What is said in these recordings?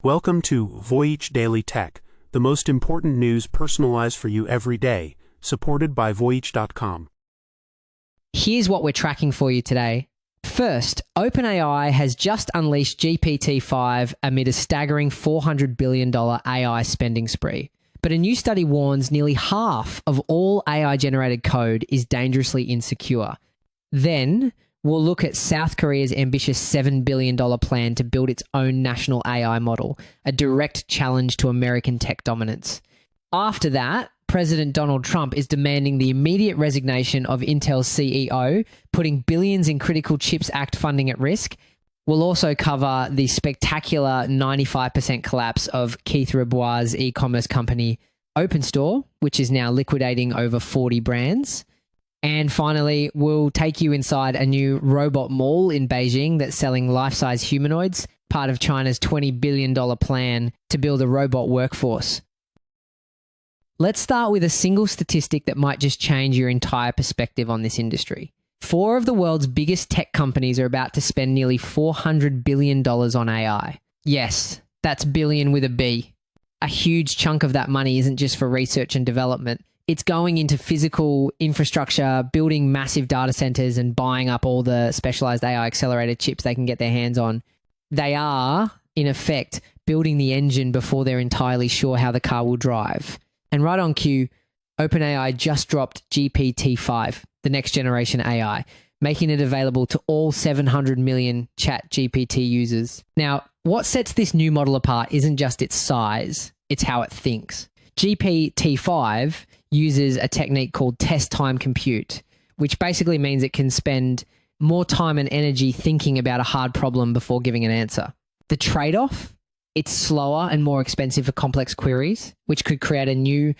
Welcome to Voyage Daily Tech, the most important news personalized for you every day, supported by Voyage.com. Here's what we're tracking for you today. First, OpenAI has just unleashed GPT-5 amid a staggering $400 billion AI spending spree. But a new study warns nearly half of all AI-generated code is dangerously insecure. Then, we'll look at South Korea's ambitious $7 billion plan to build its own national AI model, a direct challenge to American tech dominance. After that, President Donald Trump is demanding the immediate resignation of Intel's CEO, putting billions in Critical Chips Act funding at risk. We'll also cover the spectacular 95% collapse of Keith Rabois' e-commerce company OpenStore, which is now liquidating over 40 brands. And finally, we'll take you inside a new robot mall in Beijing that's selling life-size humanoids, part of China's $20 billion plan to build a robot workforce. Let's start with a single statistic that might just change your entire perspective on this industry. 4 of the world's biggest tech companies are about to spend nearly $400 billion on AI. Yes, that's billion with a B. A huge chunk of that money isn't just for research and development. It's going into physical infrastructure, building massive data centers and buying up all the specialized AI accelerated chips they can get their hands on. They are, in effect, building the engine before they're entirely sure how the car will drive. And right on cue, OpenAI just dropped GPT-5, the next generation AI, making it available to all 700 million ChatGPT users. Now, what sets this new model apart isn't just its size, it's how it thinks. GPT-5 uses a technique called test time compute, which basically means it can spend more time and energy thinking about a hard problem before giving an answer. The trade-off? It's slower and more expensive for complex queries, which could create a new,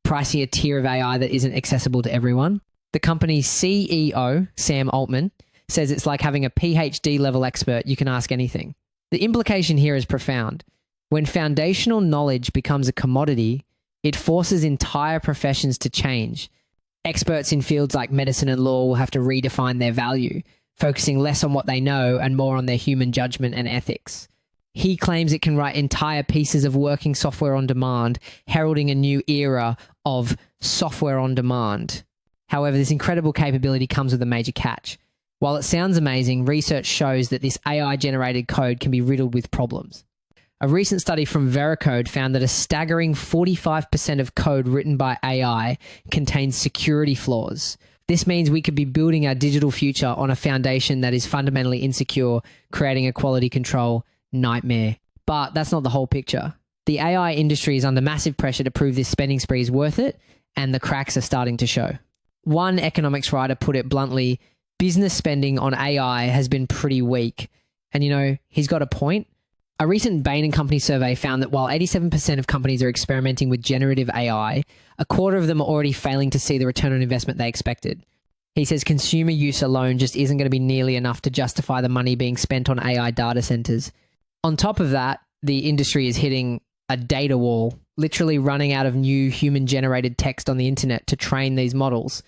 pricier tier of AI that isn't accessible to everyone. The company's CEO, Sam Altman, says it's like having a PhD level expert you can ask anything. The implication here is profound. When foundational knowledge becomes a commodity, it forces entire professions to change. Experts in fields like medicine and law will have to redefine their value, focusing less on what they know and more on their human judgment and ethics. He claims it can write entire pieces of working software on demand, heralding a new era of software on demand. However, this incredible capability comes with a major catch. While it sounds amazing, research shows that this AI-generated code can be riddled with problems. A recent study from Veracode found that a staggering 45% of code written by AI contains security flaws. This means we could be building our digital future on a foundation that is fundamentally insecure, creating a quality control nightmare. But that's not the whole picture. The AI industry is under massive pressure to prove this spending spree is worth it, and the cracks are starting to show. One economics writer put it bluntly, business spending on AI has been pretty weak. And he's got a point. A recent Bain & Company survey found that while 87% of companies are experimenting with generative AI, a quarter of them are already failing to see the return on investment they expected. He says consumer use alone just isn't going to be nearly enough to justify the money being spent on AI data centers. On top of that, the industry is hitting a data wall, literally running out of new human-generated text on the internet to train these models.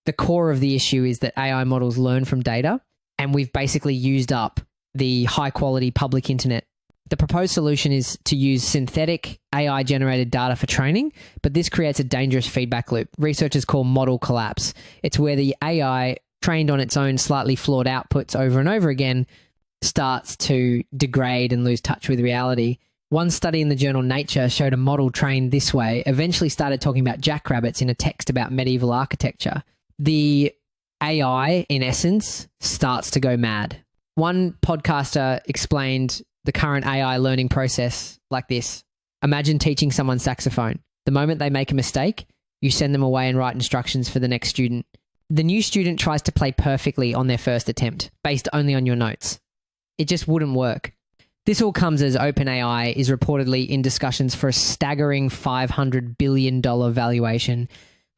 The core of the issue is that AI models learn from data, and we've basically used up the high-quality public internet. The proposed solution is to use synthetic AI-generated data for training, but this creates a dangerous feedback loop. Researchers call model collapse. It's where the AI, trained on its own slightly flawed outputs over and over again, starts to degrade and lose touch with reality. One study in the journal Nature showed a model trained this way eventually started talking about jackrabbits in a text about medieval architecture. The AI, in essence, starts to go mad. One podcaster explained the current AI learning process like this. Imagine teaching someone saxophone. The moment they make a mistake, you send them away and write instructions for the next student. The new student tries to play perfectly on their first attempt, based only on your notes. It just wouldn't work. This all comes as OpenAI is reportedly in discussions for a staggering $500 billion valuation,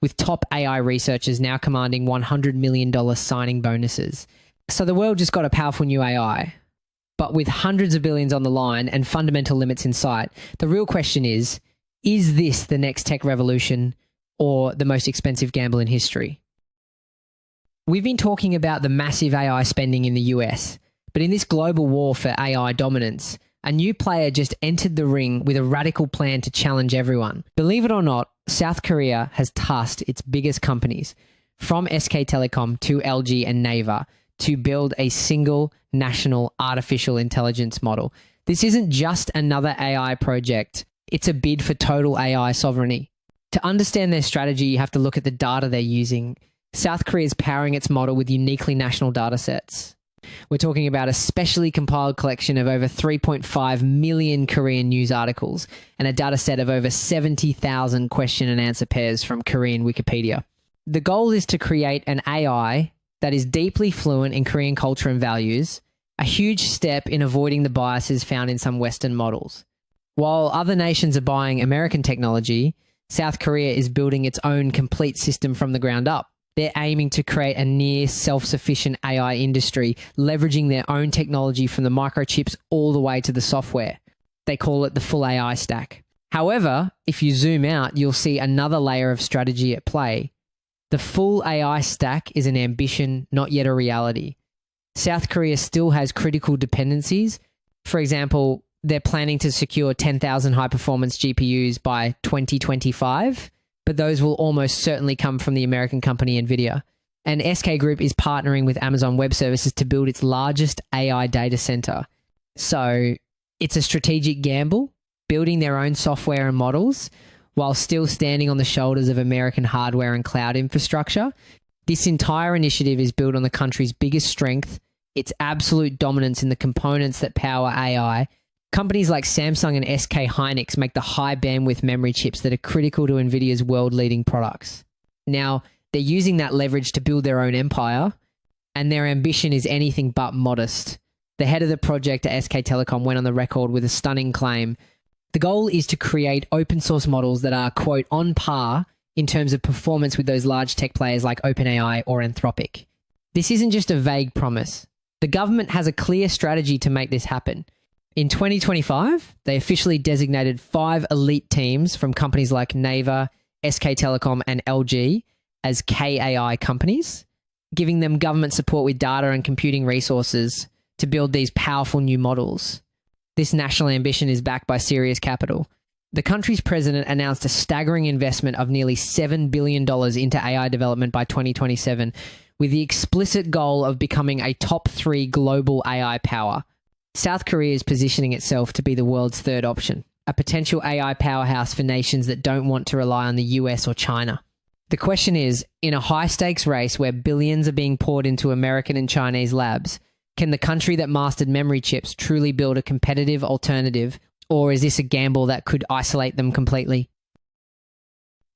with top AI researchers now commanding $100 million signing bonuses. So the world just got a powerful new AI. But with hundreds of billions on the line and fundamental limits in sight, the real question is this the next tech revolution or the most expensive gamble in history? We've been talking about the massive AI spending in the US, but in this global war for AI dominance, a new player just entered the ring with a radical plan to challenge everyone. Believe it or not, South Korea has tasked its biggest companies, from SK Telecom to LG and Naver, to build a single national artificial intelligence model. This isn't just another AI project. It's a bid for total AI sovereignty. To understand their strategy, you have to look at the data they're using. South Korea is powering its model with uniquely national data sets. We're talking about a specially compiled collection of over 3.5 million Korean news articles and a data set of over 70,000 question and answer pairs from Korean Wikipedia. The goal is to create an AI that is deeply fluent in Korean culture and values, a huge step in avoiding the biases found in some Western models. While other nations are buying American technology, South Korea is building its own complete system from the ground up. They're aiming to create a near self-sufficient AI industry, leveraging their own technology from the microchips all the way to the software. They call it the full AI stack. However, if you zoom out, you'll see another layer of strategy at play. The full AI stack is an ambition, not yet a reality. South Korea still has critical dependencies. For example, they're planning to secure 10,000 high-performance GPUs by 2025, but those will almost certainly come from the American company NVIDIA. And SK Group is partnering with Amazon Web Services to build its largest AI data center. So it's a strategic gamble, building their own software and models, while still standing on the shoulders of American hardware and cloud infrastructure. This entire initiative is built on the country's biggest strength, its absolute dominance in the components that power AI. Companies like Samsung and SK Hynix make the high bandwidth memory chips that are critical to NVIDIA's world-leading products. Now, they're using that leverage to build their own empire, and their ambition is anything but modest. The head of the project at SK Telecom went on the record with a stunning claim. The goal is to create open source models that are, quote, on par in terms of performance with those large tech players like OpenAI or Anthropic. This isn't just a vague promise. The government has a clear strategy to make this happen. In 2025, they officially designated 5 elite teams from companies like Naver, SK Telecom, and LG as KAI companies, giving them government support with data and computing resources to build these powerful new models. This national ambition is backed by serious capital. The country's president announced a staggering investment of nearly $7 billion into AI development by 2027, with the explicit goal of becoming a top 3 global AI power. South Korea is positioning itself to be the world's third option, a potential AI powerhouse for nations that don't want to rely on the US or China. The question is, in a high-stakes race where billions are being poured into American and Chinese labs, can the country that mastered memory chips truly build a competitive alternative, or is this a gamble that could isolate them completely?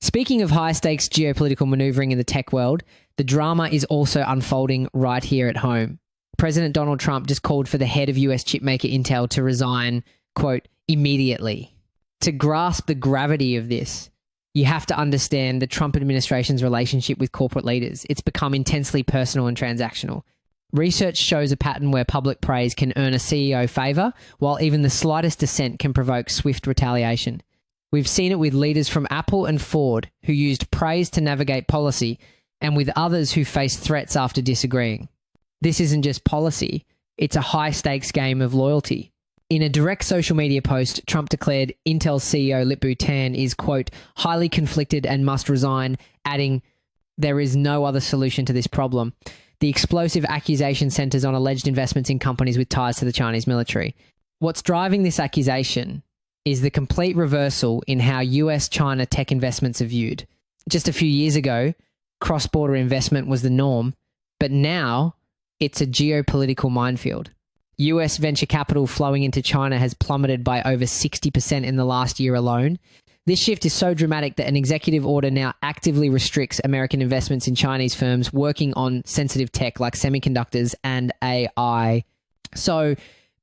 Speaking of high-stakes geopolitical maneuvering in the tech world, the drama is also unfolding right here at home. President Donald Trump just called for the head of US chipmaker Intel to resign, quote, immediately. To grasp the gravity of this, you have to understand the Trump administration's relationship with corporate leaders. It's become intensely personal and transactional. Research shows a pattern where public praise can earn a CEO favor, while even the slightest dissent can provoke swift retaliation. We've seen it with leaders from Apple and Ford who used praise to navigate policy, and with others who faced threats after disagreeing. This isn't just policy, it's a high-stakes game of loyalty. In a direct social media post, Trump declared Intel CEO Lip-Bu Tan is, quote, highly conflicted and must resign, adding, there is no other solution to this problem. The explosive accusation centers on alleged investments in companies with ties to the Chinese military. What's driving this accusation is the complete reversal in how US-China tech investments are viewed. Just a few years ago, cross-border investment was the norm, but now it's a geopolitical minefield. US venture capital flowing into China has plummeted by over 60% in the last year alone. This shift is so dramatic that an executive order now actively restricts American investments in Chinese firms working on sensitive tech like semiconductors and AI. So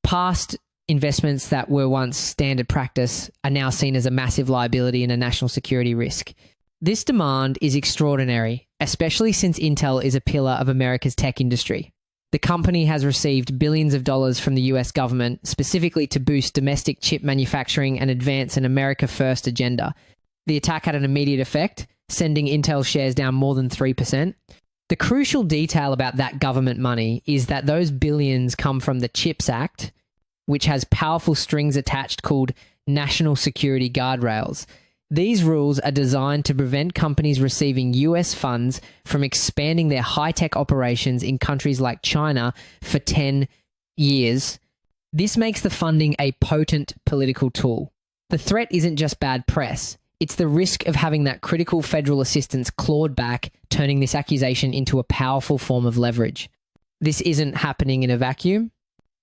past investments that were once standard practice are now seen as a massive liability and a national security risk. This demand is extraordinary, especially since Intel is a pillar of America's tech industry. The company has received billions of dollars from the US government, specifically to boost domestic chip manufacturing and advance an America First agenda. The attack had an immediate effect, sending Intel shares down more than 3%. The crucial detail about that government money is that those billions come from the CHIPS Act, which has powerful strings attached called national security guardrails. These rules are designed to prevent companies receiving US funds from expanding their high-tech operations in countries like China for 10 years. This makes the funding a potent political tool. The threat isn't just bad press. It's the risk of having that critical federal assistance clawed back, turning this accusation into a powerful form of leverage. This isn't happening in a vacuum.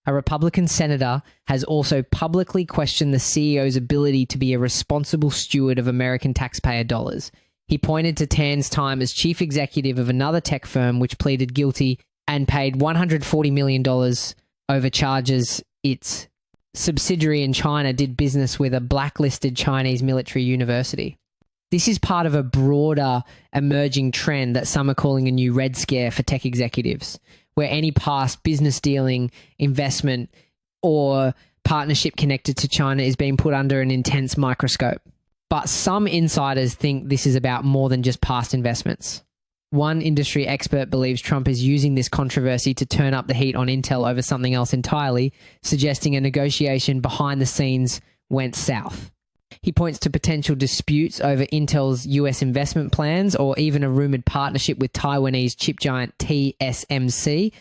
A Republican senator has also publicly questioned the CEO's ability to be a responsible steward of American taxpayer dollars. He pointed to Tan's time as chief executive of another tech firm which pleaded guilty and paid $140 million over charges its subsidiary in China did business with a blacklisted Chinese military university. This is part of a broader emerging trend that some are calling a new Red Scare for tech executives, where any past business dealing, investment, or partnership connected to China is being put under an intense microscope. But some insiders think this is about more than just past investments. One industry expert believes Trump is using this controversy to turn up the heat on Intel over something else entirely, suggesting a negotiation behind the scenes went south. He points to potential disputes over Intel's US investment plans or even a rumored partnership with Taiwanese chip giant TSMC.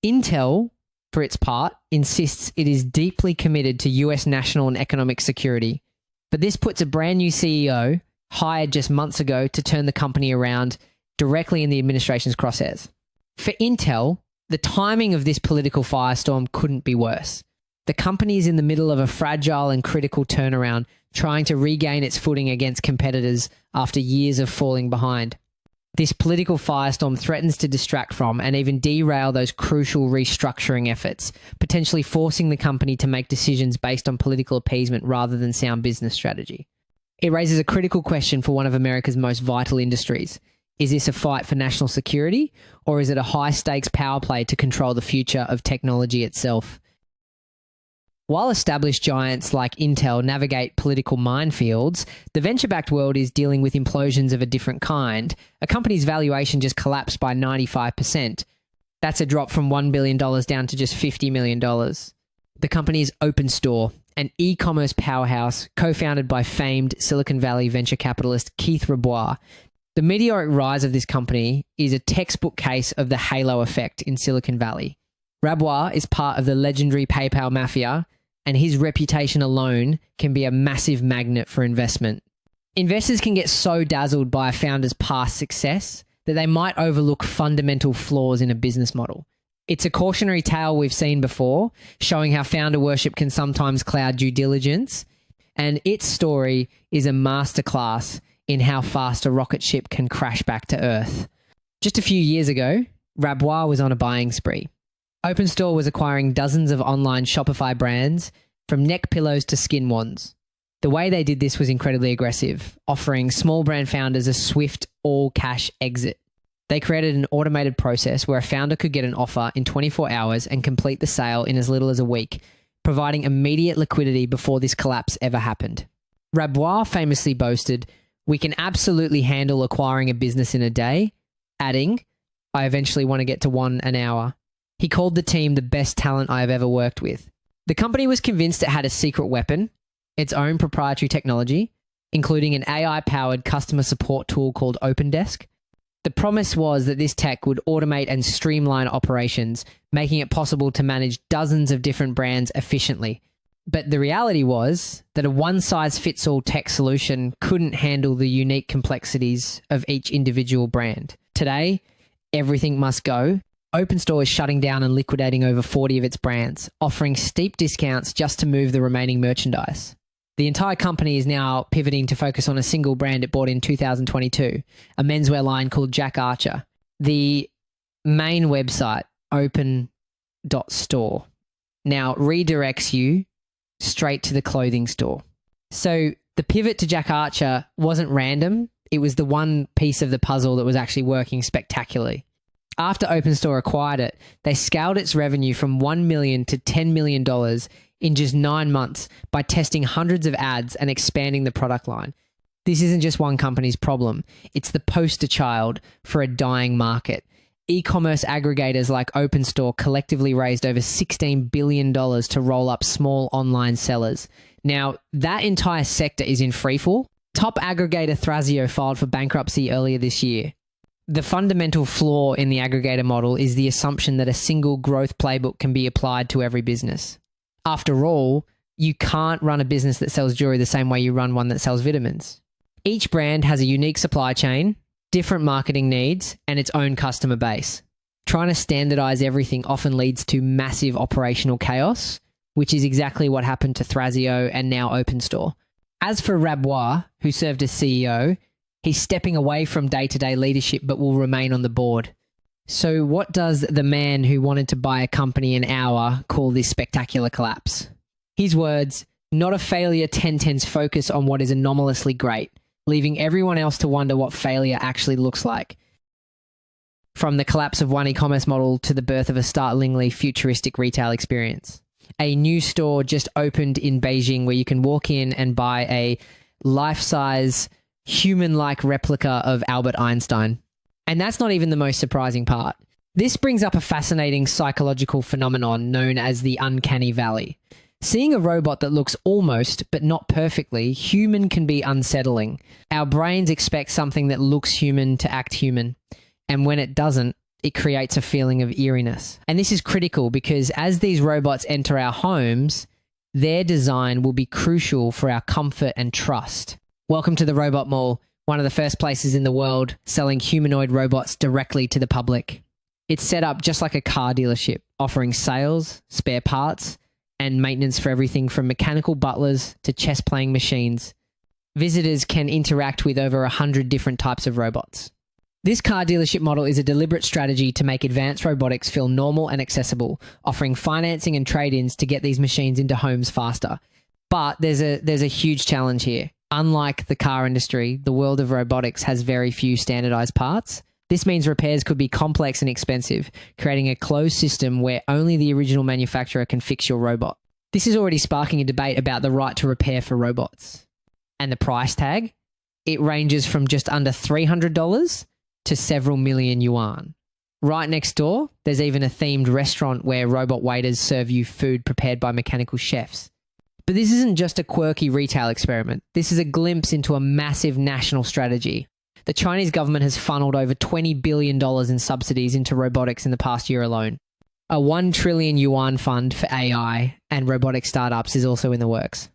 Intel, for its part, insists it is deeply committed to US national and economic security. But this puts a brand new CEO, hired just months ago, to turn the company around directly in the administration's crosshairs. For Intel, the timing of this political firestorm couldn't be worse. The company is in the middle of a fragile and critical turnaround, trying to regain its footing against competitors after years of falling behind. This political firestorm threatens to distract from and even derail those crucial restructuring efforts, potentially forcing the company to make decisions based on political appeasement rather than sound business strategy. It raises a critical question for one of America's most vital industries. Is this a fight for national security, or is it a high-stakes power play to control the future of technology itself? While established giants like Intel navigate political minefields, the venture-backed world is dealing with implosions of a different kind. A company's valuation just collapsed by 95%. That's a drop from $1 billion down to just $50 million. The company is OpenStore, an e-commerce powerhouse co-founded by famed Silicon Valley venture capitalist Keith Rabois. The meteoric rise of this company is a textbook case of the halo effect in Silicon Valley. Rabois is part of the legendary PayPal mafia, and his reputation alone can be a massive magnet for investment. Investors can get so dazzled by a founder's past success that they might overlook fundamental flaws in a business model. It's a cautionary tale we've seen before, showing how founder worship can sometimes cloud due diligence, and its story is a masterclass in how fast a rocket ship can crash back to Earth. Just a few years ago, Rabois was on a buying spree. OpenStore was acquiring dozens of online Shopify brands, from neck pillows to skin wands. The way they did this was incredibly aggressive, offering small brand founders a swift, all-cash exit. They created an automated process where a founder could get an offer in 24 hours and complete the sale in as little as a week, providing immediate liquidity before this collapse ever happened. Rabois famously boasted, "We can absolutely handle acquiring a business in a day," adding, "I eventually want to get to one an hour." He called the team the best talent I have ever worked with. The company was convinced it had a secret weapon, its own proprietary technology, including an AI-powered customer support tool called OpenDesk. The promise was that this tech would automate and streamline operations, making it possible to manage dozens of different brands efficiently. But the reality was that a one-size-fits-all tech solution couldn't handle the unique complexities of each individual brand. Today, everything must go. OpenStore is shutting down and liquidating over 40 of its brands, offering steep discounts just to move the remaining merchandise. The entire company is now pivoting to focus on a single brand it bought in 2022, a menswear line called Jack Archer. The main website, open.store, now redirects you straight to the clothing store. So the pivot to Jack Archer wasn't random. It was the one piece of the puzzle that was actually working spectacularly. After OpenStore acquired it, they scaled its revenue from $1 million to $10 million in just 9 months by testing hundreds of ads and expanding the product line. This isn't just one company's problem. It's the poster child for a dying market. E-commerce aggregators like OpenStore collectively raised over $16 billion to roll up small online sellers. Now, that entire sector is in freefall. Top aggregator Thrasio filed for bankruptcy earlier this year. The fundamental flaw in the aggregator model is the assumption that a single growth playbook can be applied to every business. After all, you can't run a business that sells jewelry the same way you run one that sells vitamins. Each brand has a unique supply chain, different marketing needs, and its own customer base. Trying to standardize everything often leads to massive operational chaos, which is exactly what happened to Thrasio and now OpenStore. As for Rabois, who served as CEO, he's stepping away from day-to-day leadership but will remain on the board. So what does the man who wanted to buy a company an hour call this spectacular collapse? His words, "Not a failure, 1010's focus on what is anomalously great, leaving everyone else to wonder what failure actually looks like." From the collapse of one e-commerce model to the birth of a startlingly futuristic retail experience. A new store just opened in Beijing where you can walk in and buy a life-size, human-like replica of Albert Einstein. And that's not even the most surprising part. This brings up a fascinating psychological phenomenon known as the uncanny valley. Seeing a robot that looks almost, but not perfectly, human can be unsettling. Our brains expect something that looks human to act human. And when it doesn't, it creates a feeling of eeriness. And this is critical because as these robots enter our homes, their design will be crucial for our comfort and trust. Welcome to the Robot Mall, one of the first places in the world selling humanoid robots directly to the public. It's set up just like a car dealership, offering sales, spare parts, and maintenance for everything from mechanical butlers to chess-playing machines. Visitors can interact with over 100 different types of robots. This car dealership model is a deliberate strategy to make advanced robotics feel normal and accessible, offering financing and trade-ins to get these machines into homes faster. But there's a huge challenge here. Unlike the car industry, the world of robotics has very few standardized parts. This means repairs could be complex and expensive, creating a closed system where only the original manufacturer can fix your robot. This is already sparking a debate about the right to repair for robots. And the price tag? It ranges from just under $300 to several million yuan. Right next door, there's even a themed restaurant where robot waiters serve you food prepared by mechanical chefs. But this isn't just a quirky retail experiment. This is a glimpse into a massive national strategy. The Chinese government has funneled over $20 billion in subsidies into robotics in the past year alone. A 1 trillion yuan fund for AI and robotic startups is also in the works.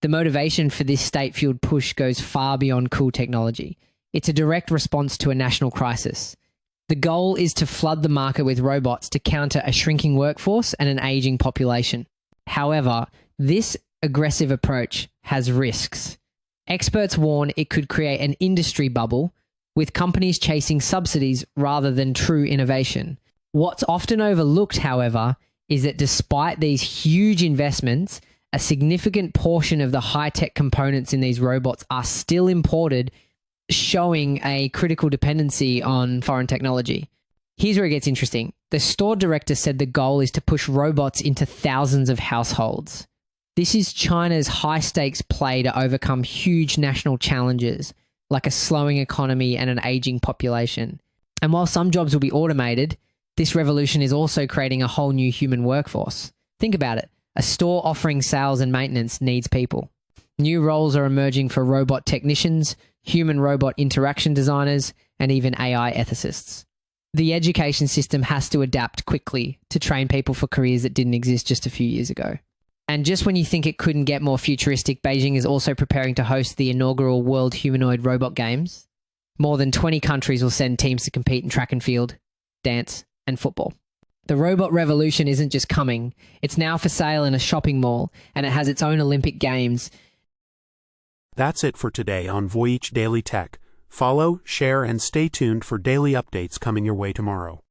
The motivation for this state-fueled push goes far beyond cool technology. It's a direct response to a national crisis. The goal is to flood the market with robots to counter a shrinking workforce and an aging population. However, this aggressive approach has risks. Experts warn it could create an industry bubble, with companies chasing subsidies rather than true innovation. What's often overlooked, however, is that despite these huge investments, a significant portion of the high-tech components in these robots are still imported, showing a critical dependency on foreign technology. Here's where it gets interesting. The store director said the goal is to push robots into thousands of households. This is China's high-stakes play to overcome huge national challenges, like a slowing economy and an aging population. And while some jobs will be automated, this revolution is also creating a whole new human workforce. Think about it. A store offering sales and maintenance needs people. New roles are emerging for robot technicians, human-robot interaction designers, and even AI ethicists. The education system has to adapt quickly to train people for careers that didn't exist just a few years ago. And just when you think it couldn't get more futuristic, Beijing is also preparing to host the inaugural World Humanoid Robot Games. More than 20 countries will send teams to compete in track and field, dance, and football. The robot revolution isn't just coming, it's now for sale in a shopping mall, and it has its own Olympic Games. That's it for today on Voyage Daily Tech. Follow, share, and stay tuned for daily updates coming your way tomorrow.